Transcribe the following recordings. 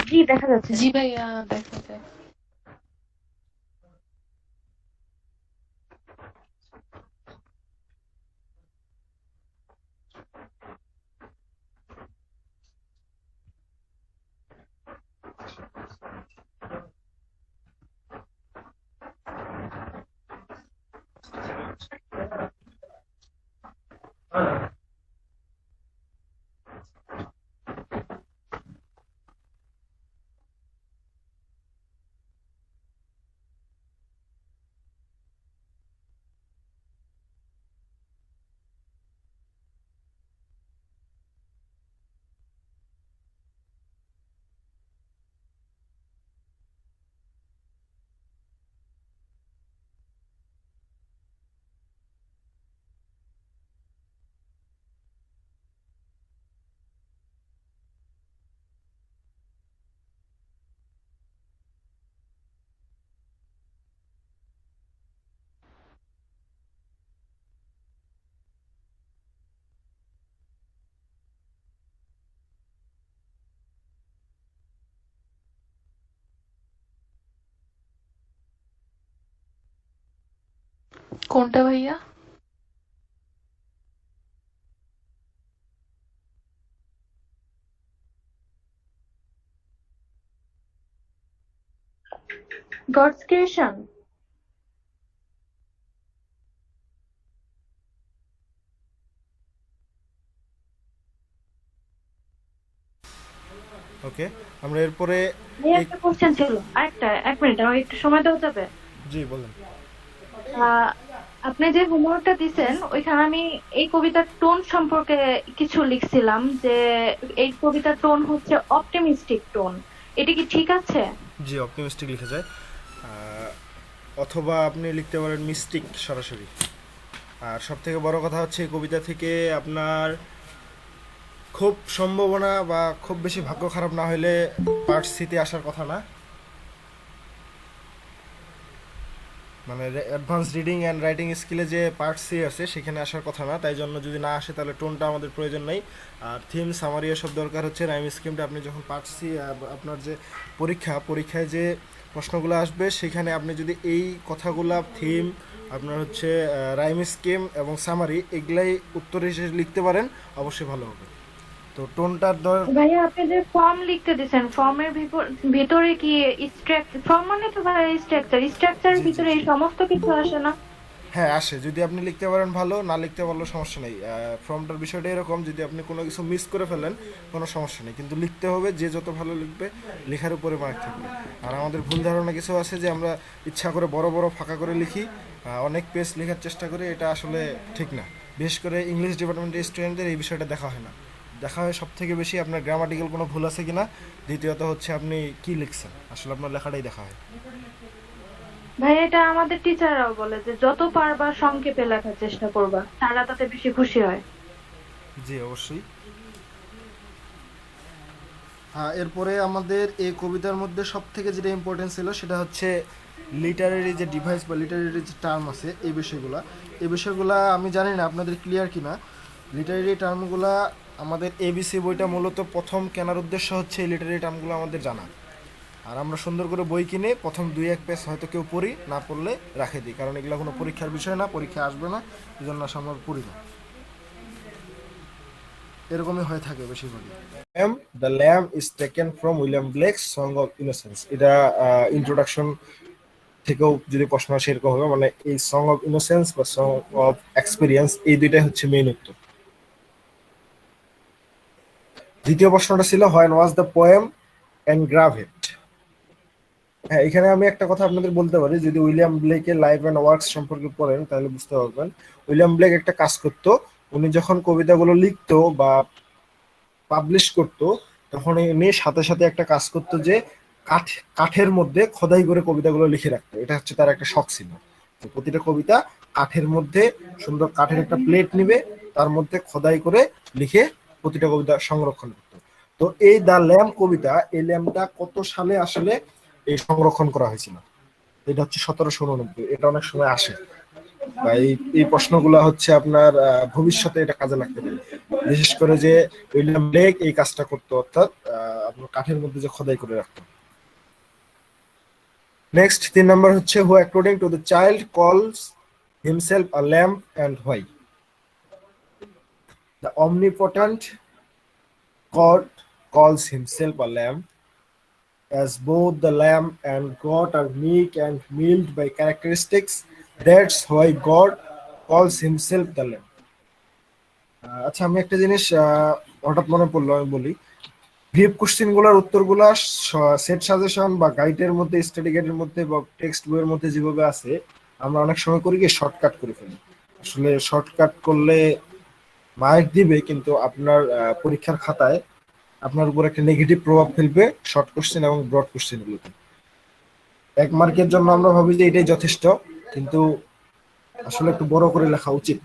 জি দেখা যাচ্ছে। জি ভাইয়া, দেখা যায়। কোনটা ভাইয়া? Gods creation. ওকে, আমরা এরপরে ভাইয়া এই একটা কোশ্চেন ছিল, আরেকটা, 1 মিনিট আমার একটু সময় দেওয়া যাবে? জি বলেন। আহ, আপনি যে হোমওয়ার্কটা দিছেন ওইখানে আমি এই কবিতার টোন সম্পর্কে কিছু লিখছিলাম যে এই কবিতার টোন হচ্ছে অপটিমিস্টিক টোন। এটা কি ঠিক আছে? জি, অপটিমিস্টিক লিখে যায়। আহ, অথবা আপনি লিখতে পারেন মিস্টিক সরাসরি। আর সব থেকে বড় কথা হচ্ছে এই কবিতা থেকে আপনার খুব সম্ভাবনা বা খুব বেশি ভাগ্য খারাপ না হলে পার্ট সিতে আসার কথা না, মানে অ্যাডভান্স রিডিং অ্যান্ড রাইটিং স্কিলে যে পার্ট সি আছে সেখানে আসার কথা না। তাই জন্য যদি না আসে তাহলে টোনটা আমাদের প্রয়োজন নেই। আর থিম সামারি সব দরকার হচ্ছে। রাইম স্কিমটা আপনি যখন পার্ট সি আপনার যে পরীক্ষায় যে প্রশ্নগুলো আসবে সেখানে আপনি যদি এই কথাগুলা থিম আপনার হচ্ছে রাইম স্কিম এবং সামারি এগুলাই উত্তর হিসেবে লিখতে পারেন, অবশ্যই ভালো হবে। তো টোনটার ভাইয়া আপনি যে ফর্ম লিখতে দিছেন, ফর্মের ভিতরে কি স্ট্রাকচার, ফর্ম মানে তো ভাই স্ট্রাকচার, স্ট্রাকচারের জি জি ভিতরে জি, এই সমস্ত কিছু আসে না? হ্যাঁ আসে। যদি আপনি লিখতে পারেন ভালো, না লিখতে পারলেও সমস্যা নেই। ফর্মটার বিষয়টা এরকম, যদি আপনি কোনো কিছু মিস করে ফেলেন কোনো সমস্যা নেই, কিন্তু লিখতে হবে। যে যত ভালো লিখবে লেখার উপরে মার্ক থাকবে। আর আমাদের ভুল ধারণা কিছু আছে যে আমরা ইচ্ছা করে বড় বড় ফাঁকা করে লিখি, অনেক পেজ লেখার চেষ্টা করি, এটা আসলে ঠিক না। বিশেষ করে ইংলিশ ডিপার্টমেন্টের স্টুডেন্টদের এই বিষয়টা দেখা হয় না। দেখা হয় সব থেকে বেশি আপনার গ্রামাটিক্যাল কোনো ভুল আছে কিনা, দ্বিতীয়ত হচ্ছে আপনি কি লিখছেন, আসলে আপনার লেখাটাই দেখা হয়। ভাই এটা আমাদের টিচাররাও বলে যে যত পারবা সংক্ষেপে লেখার চেষ্টা করবা, তারা তাতে বেশি খুশি হয়। জি অবশ্যই। এরপরে আমাদের এই কবিতার মধ্যে সব থেকে যেটা ইম্পর্টেন্ট ছিল সেটা হচ্ছে লিটারেরি যে ডিভাইস বা লিটারেরি যে টার্ম আছে এই বিষয়গুলা আমি জানি না আপনাদের ক্লিয়ার কিনা। লিটারেরি টার্মগুলা আমাদের এবিসি বইটা মূলত প্রথম কেনার উদ্দেশ্য হচ্ছে এই লিটারেরি টার্মগুলো আমাদের জানা। আর আমরা সুন্দর করে বই কিনে প্রথম 2-1 পেজ হয়তো কেউ পড়ি, না পড়লে রাখে দিই, কারণ এগুলো কোনো পরীক্ষার বিষয় না, পরীক্ষা আসবে না, এই জন্য আসলে আমরা পড়ি না। এরকমই হয়ে থাকে বেশিরভাগই। The lamb is taken from William Blake's song of innocence. এটা ইন্ট্রোডাকশন থেকেও যদি প্রশ্ন আসে এরকম হবে, মানে এই সং অফ ইনোসেন্স বা সং অফ এক্সপিরিয়েন্স এই দুইটাই হচ্ছে মেইন উত্তর। দ্বিতীয় প্রশ্নটা ছিল when was the poem engraved. হ্যাঁ, এখানে আমি একটা কথা আপনাদের বলতে পারি, যদি উইলিয়াম ব্লেকের লাইফ অ্যান্ড ওয়ার্কস সম্পর্কে পড়েন তাহলে বুঝতে পারবেন। উইলিয়াম ব্লেক একটা কাজ করতো, উনি যখন কবিতাগুলো লিখতো বা পাবলিশ করতো তখন উনি সাথে সাথে একটা কাজ করতো যে কাঠ কাঠের মধ্যে খোদাই করে কবিতাগুলো লিখে রাখতো। এটা হচ্ছে তার একটা শখ ছিল। তো প্রতিটা কবিতা কাঠের মধ্যে, সুন্দর কাঠের একটা প্লেট নিবে, তার মধ্যে খোদাই করে লিখে প্রতিটা কবিতা সংরক্ষণ করতো। তো এই দ্য ল্যাম্প কবিতা, এই ল্যাম্পটা কত সালে আসলে এই সংরক্ষণ করা হয়েছিল? এটা হচ্ছে 1789। এটা অনেক সময় আসে। বা এই প্রশ্নগুলো হচ্ছে আপনার ভবিষ্যতে এটা কাজে লাগতে পারে। বিশেষ করে যে উইলিয়াম ব্লেক এই কাজটা করতো, অর্থাৎ আপনার কাঠের মধ্যে যে খোদাই করে রাখতো। নেক্সট 3 নাম্বার হচ্ছে who according to the child calls himself a lamb and why. The omnipotent God calls himself a lamb, as both the lamb and God are meek and mild by characteristics. That's why God calls himself the lamb. আচ্ছা, আমি একটা জিনিস হঠাৎ মনে পড়লো, আমি বলি। VF question গুলার উত্তরগুলা সেট সাজেশন বা গাইডের মধ্যে, স্টাডি গাইডের মধ্যে বা টেক্সট বইয়ের মধ্যে যেভাবে আছে, আমরা অনেক সময় করি কি শর্টকাট করে ফেলি। আসলে শর্টকাট করলে মার্ক দিবে, কিন্তু আপনার পরীক্ষার খাতায় আপনার উপর একটা নেগেটিভ প্রভাব ফেলবে শর্ট কোশ্চেন এবং ব্রড কোশ্চেন গুলোতে। 1 মার্কের জন্য আমরা ভাবি যে এটাই যথেষ্ট, কিন্তু আসলে একটু বড় করে লেখা উচিত।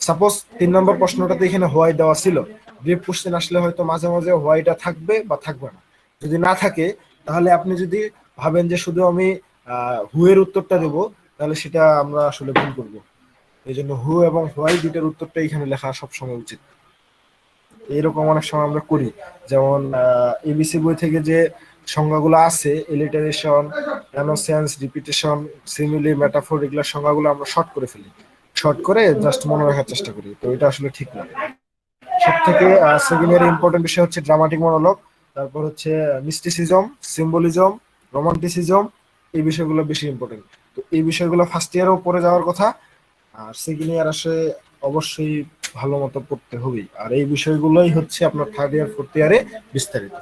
সাপোজ 3 নম্বর প্রশ্নটাতে এখানে হোয়াই দেওয়া ছিল, ব্রিফ কোশ্চেন আসলে হয়তো মাঝে মাঝে হোয়াইটা থাকবে বা থাকবে না। যদি না থাকে, তাহলে আপনি যদি ভাবেন যে শুধু আমি হু এর উত্তরটা দেবো, তাহলে সেটা আমরা আসলে ভুল করবো। এই জন্য হু এবং হোয়াই দুইটার উত্তরটা এখানে লেখা সবসময় উচিত। এরকম অনেক সময় আমরা করি, যেমন এবিসি বই থেকে যে সংজ্ঞাগুলো আছে, এলিটারেশন, অ্যানোসেন্স, রিপিটেশন, সিমিলি, মেটাফোর, এগুলোর সংজ্ঞাগুলো আমরা শর্ট করে ফেলি, শর্ট করে জাস্ট মনে রাখার চেষ্টা করি। তো এটা আসলে ঠিক না। সব থেকে সেকেন্ড ইয়ারে ইম্পর্টেন্ট বিষয় হচ্ছে ড্রামাটিক মনোলগ, তারপর হচ্ছে মিস্টিসিজম, সিম্বলিজম, রোমান্টিসিজম। এই বিষয়গুলো বেশি ইম্পর্টেন্ট। তো এই বিষয়গুলো ফার্স্ট ইয়ারেও পড়ে যাওয়ার কথা, আর সেকেন্ড ইয়ার আসে অবশ্যই ভালো মতো পড়তে হবে। আর এই বিষয়গুলোই হচ্ছে আপনার থার্ড ইয়ার ফোর্থ ইয়ারে বিস্তারিত।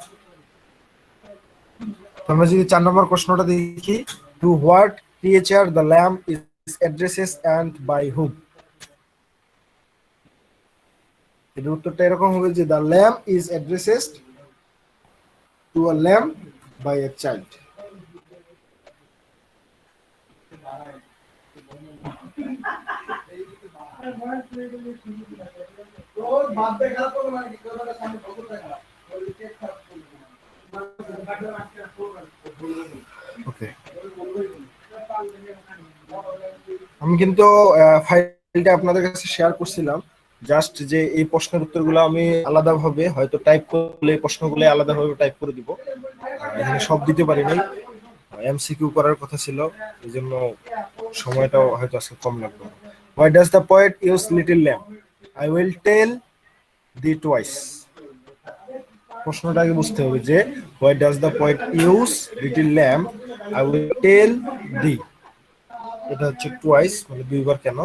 আমরা যদি 4 নম্বর প্রশ্নটা দেখি, to what creature the lamb is addresses and by whom. এর উত্তরটা এরকম হবে যে the lamb is addresses to a lamb by a child. Okay, আমি কিন্তু ফাইলটা আপনাদের কাছে শেয়ার করছিলাম। জাস্ট যে এই প্রশ্নের উত্তরগুলো আমি আলাদাভাবে হয়তো টাইপ করলে, এই প্রশ্নগুলো আলাদাভাবে টাইপ করে দিব, এখানে সব দিতে পারি নাই। এমসিকিউ করার কথা ছিল, এই জন্য সময়টাও হয়তো আজকে কম লাগবে। Why does the poet use little lamb? I will tell thee twice. প্রশ্নটা আগে বুঝতে হবে যে why does the poet use little lamb? I will tell thee, এটা হচ্ছে টুয়াইস, মানে দুইবার কেন।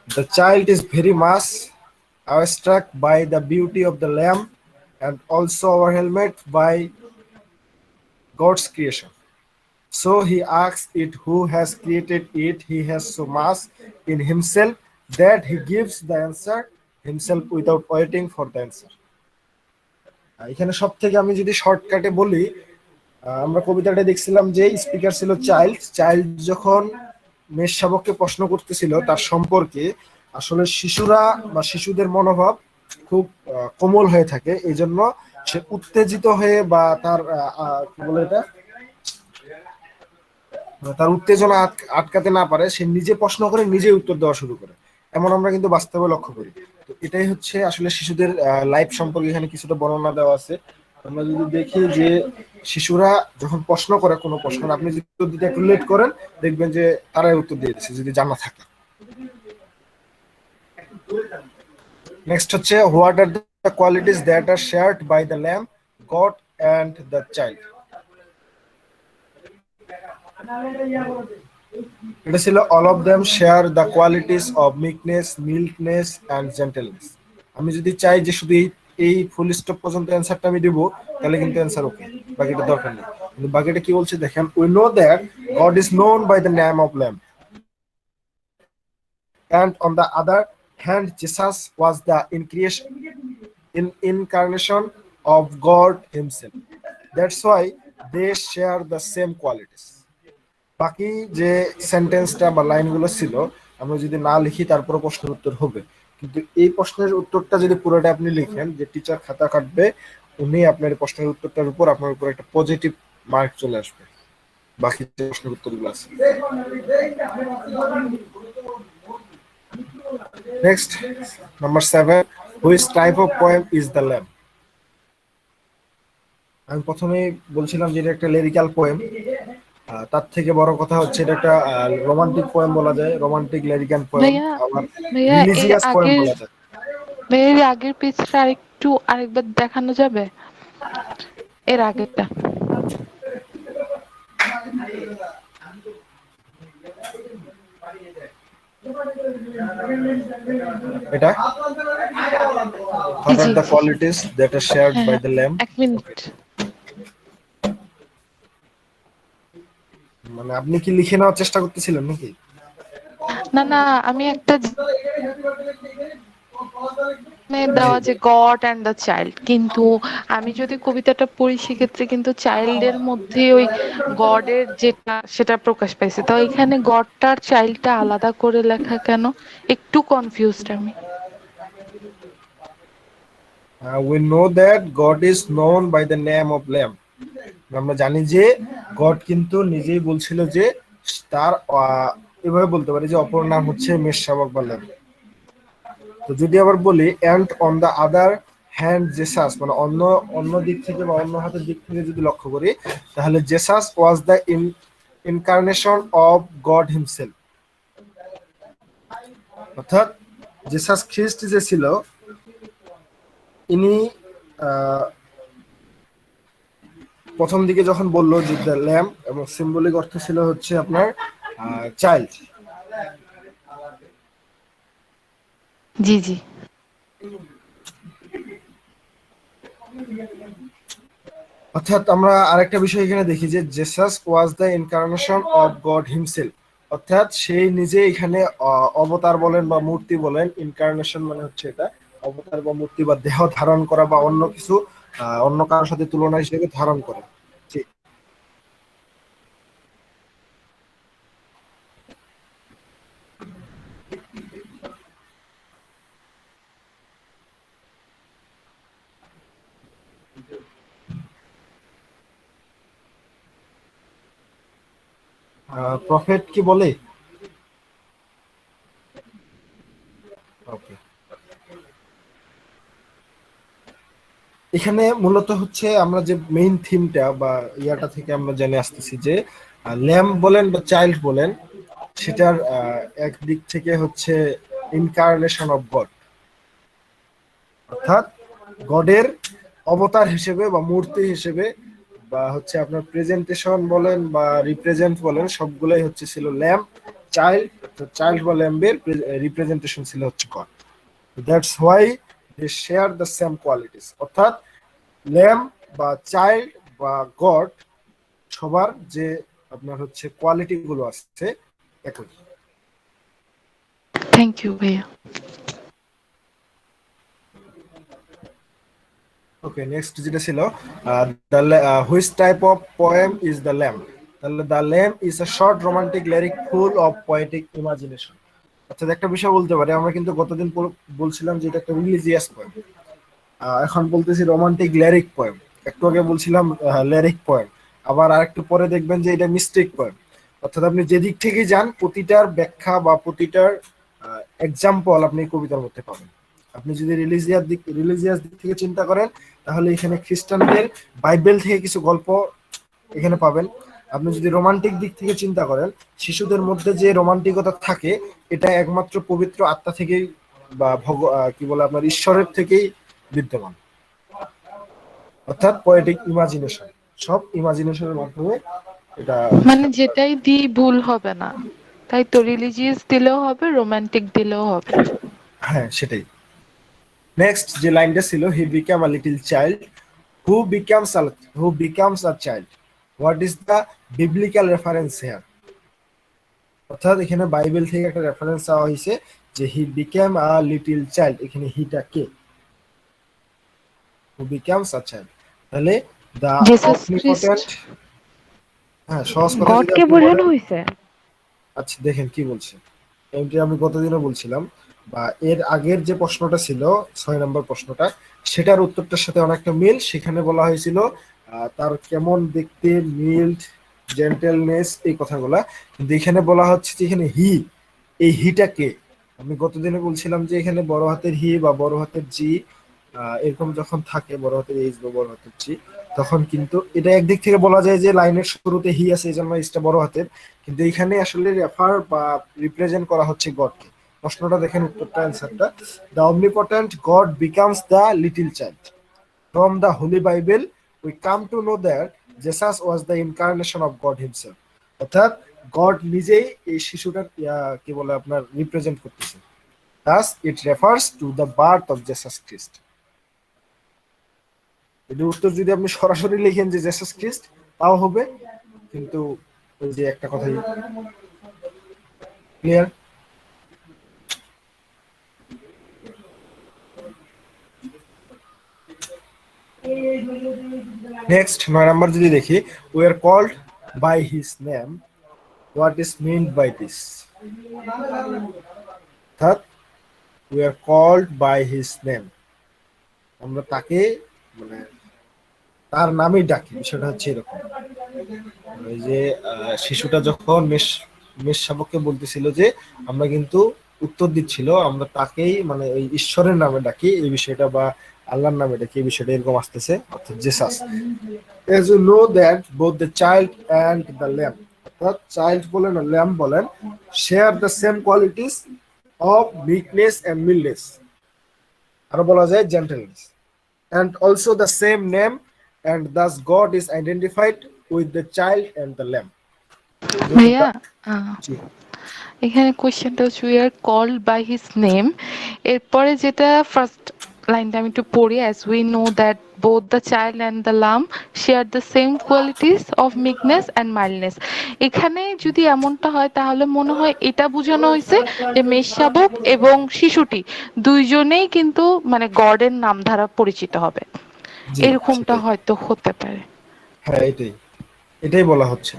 The child is very much awestruck by the beauty of the lamb and also overwhelmed by God's creation. So he asks it who has created it. He has so much in himself that he gives the answer himself without waiting for the answer. এখানে সব থেকে আমি যদি শর্টকাটে বলি, আমরা কবিতাটা দেখছিলাম যে স্পিকার ছিল চাইল্ড। চাইল্ড যখন মেষ শাবককে প্রশ্ন করতেছিল তার সম্পর্কে, আসলে শিশুরা বা শিশুদের মনোভাব খুব কোমল হয়ে থাকে, এই জন্য সে উত্তেজিত হয়ে বা তার কি বলে এটা, তার উত্তেজনা আটকাতে না পারে, সে নিজে প্রশ্ন করে নিজেই উত্তর দেওয়া শুরু করে। এমন আমরা কিন্তু বাস্তবে লক্ষ্য করি। তো এটাই হচ্ছে আসলে শিশুদের লাইফ সম্পর্কে এখানে কিছুটা বর্ণনা দেওয়া আছে। আমরা যদি দেখি যে শিশুরা যখন প্রশ্ন করে কোনো প্রশ্ন, আপনি যদি উত্তর দিতে একটু লেট করেন, দেখবেন যে তারাই উত্তর দিয়ে দিচ্ছে যদি জানা থাকে। নেক্সট হচ্ছে what are the qualities that are shared by the lamb, God and the child. এটা ছিল all of them share the qualities of meekness, milkness and gentleness. আমি যদি চাই যে শুধু এই ফুল স্টপ পর্যন্ত অ্যান্সারটা আমি দিব, তাহলে কিন্তু অ্যান্সার ওকে, বাকিটা দরকার নেই। কিন্তু বাকিটা কি বলছে দেখেন, we know that God is known by the name of lamp, and on the other hand Jesus was the incarnation of God himself. That's why they share the same qualities. বাকি যে সেন্টেন্সটা বা লাইনগুলো ছিল, আমরা যদি না লিখি তারপরে প্রশ্নের উত্তর হবে। কিন্তু এই প্রশ্নের উত্তরটা যদি পুরোটা আপনি লিখেন, যে টিচার খাতা কাটবে, উনি আপনার এই প্রশ্নের উত্তরটার উপর আপনার উপর একটা পজিটিভ মার্ক চলে আসবে। বাকি যে প্রশ্নের উত্তরগুলো আছে next, number 7, which type of poem is the lamp? আমি প্রথমেই বলছিলাম যে এটা একটা লিরিক্যাল পোয়েম। তার থেকে বড় কথা হচ্ছে এটা একটা রোমান্টিক পোয়েম বলা যায়, রোমান্টিক লিরিক্যাল পোয়েম, ভাইয়া আবার ভাইয়া এর রিলিজিয়াস পোয়েম আগের বলা যায়। ভাইয়া এর আগের পেজটা আরেকটু আরেকবার দেখানো যাবে? এর আগেরটা। এটা জি what are G the G. qualities that are shared হ্যাঁ by হ্যাঁ, the lamb? এক মিনিট। Okay. মানে আপনি কি লিখে নেওয়ার চেষ্টা করতেছিলেন নাকি? না না, আমি একটা জি দেওয়া যে গড অ্যান্ড দ্য চাইল্ড, কিন্তু আমি যদি কবিতাটা পড়ি সেক্ষেত্রে কিন্তু চাইল্ডের মধ্যে ওই গডের যেটা সেটা প্রকাশ পাইছে, তো এখানে গডটার চাইল্ডটা আলাদা করে লেখা কেন? একটু কনফিউজড আমি। we know that God is known by the name of lamb. আমরা জানি যে গড কিন্তু নিজেই বলছিল যে তার এভাবে বলতে পারি যে অপর নাম হচ্ছে মেষশাবক বা lamb। তো যদি আবার বলি and on the other hand Jesus, মানে অন্য অন্য দিক থেকে বা অন্য হাতের দিক থেকে যদি লক্ষ্য করি, তাহলে Jesus was the incarnation of god himself. অর্থাৎ জেসাস খ্রিস্ট যে ছিল, ইনি প্রথম দিকে যখন বললো যে দ্য ল্যাম্প, এবং সিম্বলিক অর্থ ছিল হচ্ছে আপনার চাইল্ড। জি জি। অর্থাৎ আমরা আরেকটা বিষয় এখানে দেখি যে Jesus was the incarnation of god himself. অর্থাৎ সেই নিজে এখানে অবতার বলেন বা মূর্তি বলেন, ইনকার্নেশন মানে হচ্ছে এটা অবতার বা মূর্তি বা দেহ ধারণ করা বা অন্য কিছু অন্য কারোর সাথে তুলনা হিসেবে ধারণ করা। ঠিক। প্রফেট কি বলে? ওকে, এখানে মূলত হচ্ছে আমরা যে মেইন থিমটা বা ইয়াটা থেকে আমরা জেনে আসতেছি যে ল্যাম্প বলেন বা চাইল্ড বলেন, সেটার একদিক থেকে হচ্ছে ইনকার্নেশন অফ গড, অর্থাৎ গডের অবতার হিসেবে বা মূর্তি হিসেবে বা হচ্ছে আপনার প্রেজেন্টেশন বলেন বা রিপ্রেজেন্ট বলেন, সবগুলাই হচ্ছে ছিল ল্যাম্প চাইল্ড। চাইল্ড বা ল্যাম্পের রিপ্রেজেন্টেশন ছিল হচ্ছে God. That's why they share the same qualities. অর্থাৎ ল্যাম্প বা চাইল্ড বা গড সবার যে আপনার হচ্ছে কোয়ালিটি গুলো আছে একই। থ্যাংক ইউ ভাইয়া। ওকে, নেক্সট যেটা ছিল which type of poem is the lamb? তাহলে the lamb is a short romantic lyric full of poetic imagination. অর্থাৎ একটা বিষয় বলতে পারি, আমরা কিন্তু গতদিন বলছিলাম যে এটা একটা রিলিজিয়াস পোয়েম, এখন বলতেছি রোমান্টিক লিরিক পোয়েম। একটু আগে বলছিলাম লিরিক পোয়েম, আবার আরেকটু পরে দেখবেন যে এটা মিস্টিক পোয়েম। অর্থাৎ আপনি যেদিক থেকেই যান প্রতিটার ব্যাখ্যা বা প্রতিটার এক্সাম্পল আপনি কবিতার মধ্যে পাবেন। আপনি যদি রিলিজিয়াস দিক থেকে চিন্তা করেন, তাহলে এখানে খ্রিস্টানদের বাইবেল থেকে কিছু গল্প এখানে পাবেন। আপনি যদি রোমান্টিক দিক থেকে চিন্তা করেন, শিশুদের মধ্যে যে রোমান্টিকতা থাকে এটা একমাত্র পবিত্র আত্মা থেকেই বা কি বলে আপনার ঈশ্বরের থেকেই বিদ্যমান। অর্থাৎ পোয়েটিক ইমাজিনেশন, সব ইমাজিনেশনের মাধ্যমে এটা। মানে যেটাই দিই ভুল হবে না, তাই তো? রিলিজিয়াস দিলেও হবে, রোমান্টিক দিলেও হবে। হ্যাঁ, সেটাই। নেক্সট যে লাইনটা ছিল, he became a little child who becomes a child, what is the biblical reference here? অর্থাৎ এখানে বাইবেল থেকে একটা রেফারেন্স দেওয়া হয়েছে যে he became a little child, এখানে হিটা কে? হু বিকামস আ চাইল্ড। তাহলে দা জেসাস খ্রিস্ট। অমনিপটেন্ট। হ্যাঁ, সহজ কথা যদি গডকে আপনি বোঝানো বলেন। হয়েছে। আচ্ছা, দেখেন কি বলছে। এমটি আমি গতদিনও বলছিলাম, বা এর আগের যে প্রশ্নটা ছিল 6 নম্বর প্রশ্নটা, সেটার উত্তরটার সাথে অনেকটা মিল। সেখানে বলা হয়েছিল তার কেমন দেখতে, মিল্ড, জেন্টেলনেস, এই কথাগুলা। কিন্তু এখানে বলা হচ্ছে যে এখানে হি, এই হিটা কে? আমি গতদিনে বলছিলাম যে এখানে বড় হাতের হি বা বড় হাতের জি এরকম যখন থাকে, বড় হাতের এইচ বা বড় হাতের জি, তখন কিন্তু এটা একদিক থেকে বলা যায় যে লাইনের শুরুতে হি আছে, এই জন্য এইচটা বড় হাতের, কিন্তু এখানে আসলে রেফার বা রিপ্রেজেন্ট করা হচ্ছে গডকে। প্রশ্নটা দেখেন, উত্তরটা, অ্যান্সারটা, the omnipotent god becomes the little child. From the Holy Bible, we come to know that Jesus was the incarnation of God himself. অর্থাৎ গড নিজেই এই শিশুটার কি বলে আপনার রিপ্রেজেন্ট করতেছে। Thus, it refers to the birth of Jesus Christ. যদি উত্তর যদি আপনি সরাসরি লিখেন যে জেসাস খ্রিস্ট, তাও হবে, কিন্তু ওই যে একটা কথাই, ক্লিয়ার? নেক্সট 9 নাম্বার যদি দেখি, we are called by his name, what is meant by this? অর্থাৎ we are called by his name, আমরা তাকে মানে তার নামেই ডাকি। বিষয়টা হচ্ছে এরকম, ওই যে শিশুটা যখন মেষ শাবককে বলতেছিল যে আমরা কিন্তু উত্তর দিচ্ছিল আমরা তাকেই মানে ওই ঈশ্বরের নামে ডাকি, এই বিষয়টা বা আল্লাহর নামে ডাকি, এই বিষয়টা এরকম আসতেছে, অর্থাৎ Jesus. as you know that both the child and the lamb, অর্থাৎ চাইল্ড বলেন আর ল্যাম্ব বলেন, share the same qualities of meekness and mildness, আরো বলা যায় gentleness, and also the same name, and thus God is identified with the child and the lamb. ভাইয়া, আহ, এখানে কোয়েশ্চেনটা হচ্ছে we are called by his name, এরপরে যেটা first লাইনটা আমি একটু পড়ি, as we know that both the child and the lamb share the same qualities of meekness and mildness. এখানে যদি এমনটা হয় তাহলে মনে হয় এটা বোঝানো হয়েছে যে মেষশাবক এবং শিশুটি দুইজনেই কিন্তু মানে গডের নাম দ্বারা পরিচিত হবে, জি, এরকমটা সেটাই। হয়তো হতে পারে। হ্যাঁ, এটাই বলা হচ্ছে।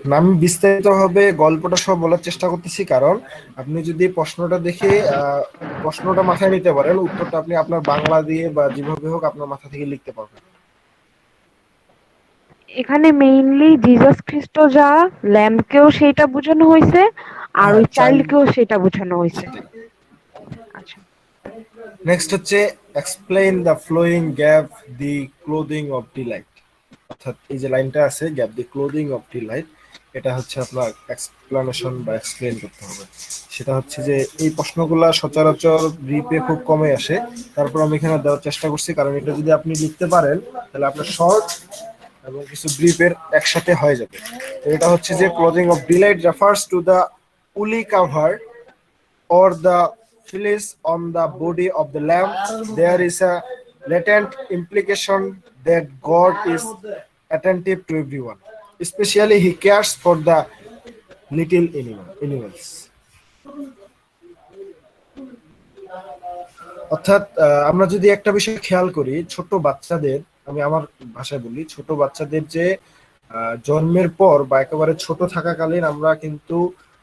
না, আমি বিস্তারিতভাবে গল্পটা সব বলার চেষ্টা করতেছি, কারণ আপনি যদি প্রশ্নটা দেখে প্রশ্নটা মাথায় নিতে পারেন, উত্তরটা আপনি আপনার বাংলা দিয়ে বা যেভাবে হোক আপনার মাথা থেকে লিখতে পারবেন। এখানে মেইনলি জিসাস খ্রিস্ট যা ল্যাম্বকেও সেটা বোঝানো হয়েছে, আর হ্যাঁ, ওই চাইল্ড, চাইল্ডকেও সেটা বোঝানো হয়েছে। সেটাই। আচ্ছা, নেক্সট হচ্ছে explain the following gap the clothing of Deloitte, অর্থাৎ এই যে লাইনটা আছে gap the clothing of Deloitte, এটা হচ্ছে আপনার এক্সপ্লানেশন বা এক্সপ্লেইন করতে হবে। সেটা হচ্ছে যে এই প্রশ্নগুলা সচরাচর ব্রিফে খুব কমে আসে, তারপর আমি এখানে দেওয়ার চেষ্টা করছি, কারণ এটা যদি আপনি লিখতে পারেন তাহলে আপনার শর্ট এবং কিছু ব্রিফের একসাথে হয়ে যাবে। তো এটা হচ্ছে যে closing of Deloitte refers to the উলি cover or the fleece on the body of the lamb. There is a latent implication that God is attentive to everyone, especially he cares for the little animals. অর্থাৎ আমরা যদি একটা বিষয় খেয়াল করি, ছোট বাচ্চাদের, আমি আমার ভাষায় বলি, ছোট বাচ্চাদের যে জন্মের পর বা একেবারে ছোট থাকাকালীন আমরা কিন্তু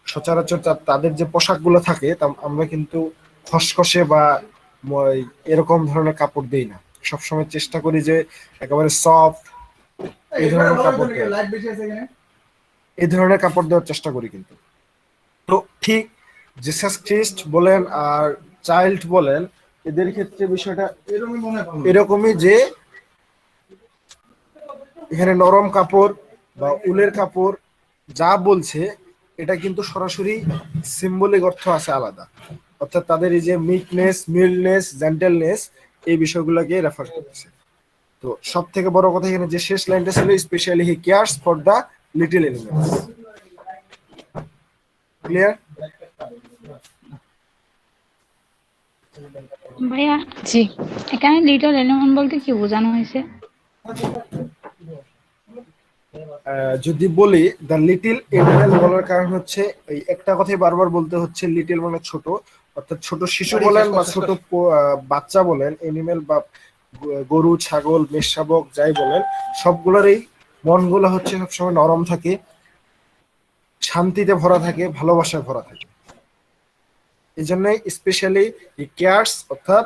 সচরাচর তাদের যে পোশাকগুলো থাকে আমরা কিন্তু খসখসে বা এরকম ধরনের কাপড় দেই না, সবসময় চেষ্টা করি যে একেবারে সফট এই ধরনের কাপড় দেওয়ার চেষ্টা করি। কিন্তু তো ঠিক জিসাস খ্রিস্ট বলেন আর চাইল্ড বলেন, এদের ক্ষেত্রে বিষয়টা এরকমই যে এখানে নরম কাপড় বা উলের কাপড় যা বলছে এটা কিন্তু সরাসরি সিম্বলিক অর্থ আছে আলাদা, অর্থাৎ তাদের এই যে মিকনেস, মিল্ডনেস, জেন্টেলনেস, এই বিষয়গুলোকে রেফার করছে। তো সব থেকে বড় কথা এখানে যে শেষ লাইনটা ছিল, specially he cares for the little animals. Clear? ভাইয়া, জি, এখানে লিটল এনিমল বলতে কি বোঝানো হয়েছে? যদি বলি দ্য লিটিল এনিমেল বলার কারণ হচ্ছে এই একটা কথাই বারবার বলতে হচ্ছে, লিটিল মানে ছোট, অর্থাৎ ছোট শিশু বলেন বা ছোট বাচ্চা বলেন, এনিমেল বা গরু, ছাগল, মেষশাবক যাই বলেন, সবগুলোরই মনগুলো হচ্ছে সবসময় নরম থাকে, শান্তিতে ভরা থাকে, ভালোবাসায় ভরা থাকে। এই জন্যই স্পেশালি কেয়ার্স, অর্থাৎ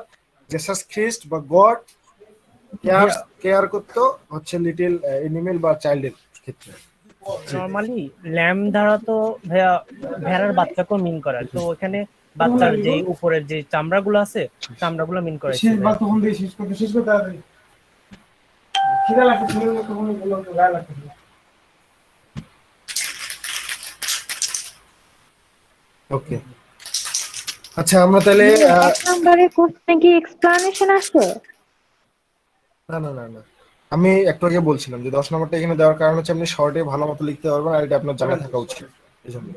জেসাস খ্রিস্ট বা গড কেয়ার করতো হচ্ছে লিটিল এনিমেল বা চাইল্ডের ক্ষেত্রে। নর্মালি ল্যাম্ব দ্বারা তো ভাইয়া ভেড়ার বাচ্চাকেও মিন করে, তো এখানে বাচ্চার যে উপরের যে চামড়াগুলো আছে চামড়াগুলো মিন করে। শেষ বার তখন দিয়ে শেষ করতে তাড়াতাড়ি খিদা লাগছে, খিদা লাগছে, তখন বললাম তো গায়ে লাগছে। ওকে, আচ্ছা আমরা তাহলে এক নম্বরের কোশ্চেনে কি এক্সপ্লানেশন আছে? না না না না, আমি একটু আগে বলছিলাম যে 10 নম্বরটা এখানে দেওয়ার কারণ হচ্ছে আপনি শর্টে ভালো মতো লিখতে পারবেন, আর এটা আপনার জানা থাকা উচিত এই জন্য।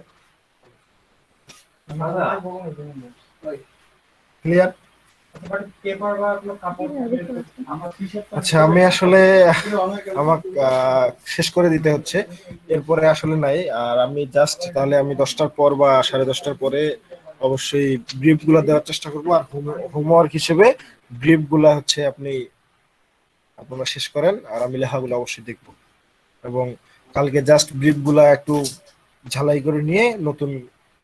ক্লিয়ার? আচ্ছা আমি আসলে আমার শেষ করে দিতে হচ্ছে, এরপরে আসলে নাই। আর আমি জাস্ট তাহলে আমি 10টার পর বা 10:30টার পরে অবশ্যই ব্রিফ গুলা দেওয়ার চেষ্টা করবো। আর হোমওয়ার্ক হিসেবে ব্রিফ গুলা হচ্ছে আপনারা শেষ করেন, আর আমি লেখাগুলো অবশ্যই দেখবো। এবং কালকে জাস্ট ব্রিফ গুলা একটু ঝালাই করে নিয়ে নতুন